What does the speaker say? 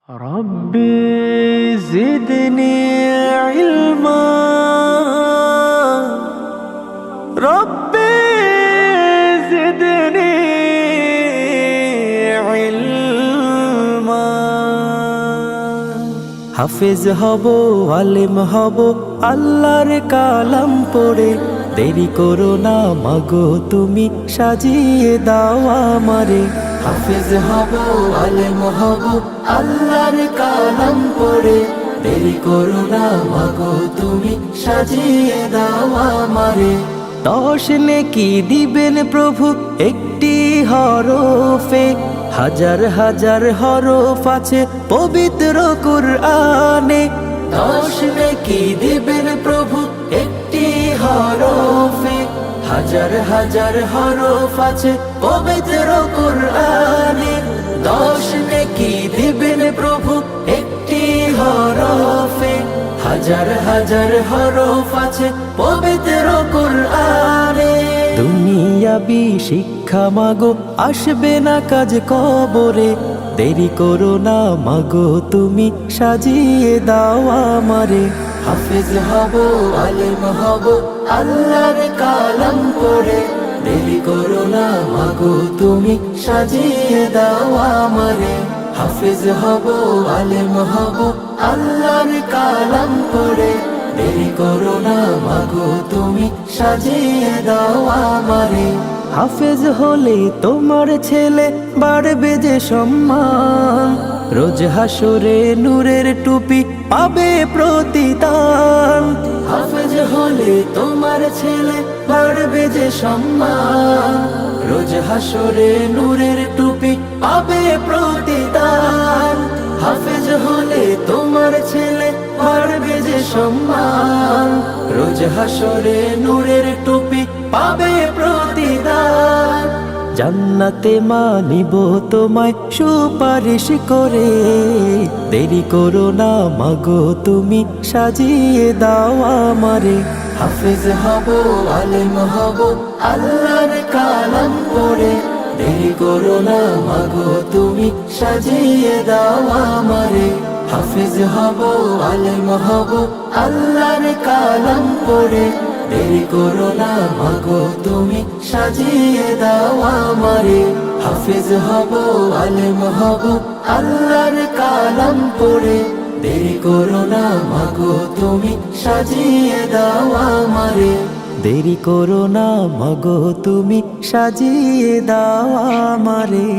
ربي زدني علما ربي زدني علما হাফেজ হব আলেম হব আল্লাহর কালাম পড়ে দেরি করো না মাগো তুমি সাজিয়ে দাও আমারে হাফেজ হব আলেম হব আল্লাহর কালাম পড়ে দেরি করো না মাগো তুমি সাজিয়ে দাও আমারে 10 নেকি দিবেন প্রভু একটি হরফে হাজার হাজার হরফ আছে পবিত্র কুরআনে 10 নেকি দিবেন প্রভু একটি হরফে হাজার হাজার হরফ আছে পবিত্র কুরআনে 10 নেকি দিবেন প্রভু একটি হরফে হাজার হাজার হরফ আছে পবিত্র কুরআনে দুনিয়াবি শিক্ষা মাগো আসবে না কাজ কবরে দেরি করো না মাগো তুমি সাজিয়ে দাও আমারে হাফেজ হব আলেম হব আল্লাহর কালাম পড়ে দেরি করো না মাগো তুমি সাজিয়ে দাও আমারে হাফেজ হব আলেম হব আল্লাহর কালাম পড়ে দেরি করো না মাগো তুমি সাজিয়ে দাও আমারে হাফেজ হলে তোমার ছেলে বাড়বে যে সম্মান রোজ হাসরে নূরের টুপি পাবে প্রতিদান হাফেজ হলে তোমার ছেলে বাড়বে যে সম্মান রোজ হাসরে নূরের টুপি পাবে প্রতিদান হাফেজ হলে তোমার ছেলে বাড়বে যে সম্মান রোজ হাসরে নূরের টুপি পাবে প্রতিদান জান্নাতে মানিব তোমায় সুপারিশ করে দেরি করো না মাগো তুমি সাজিয়ে দাও আমারে হাফেজ হব আলেম হব আল্লাহর কালাম পড়ে দেরি করো না মাগো তুমি সাজিয়ে দাও আমারে হাফেজ হব আলেম হব আল্লাহর কালাম পড়ে দেরি করো না মাগো তুমি সাজিয়ে দাও আমারে হাফেজ হব আলেম হব আল্লাহর কালাম পড়ে দেরি করো না মাগো তুমি সাজিয়ে দাও আমারে দেরি করো না মাগো তুমি সাজিয়ে দাও আমারে।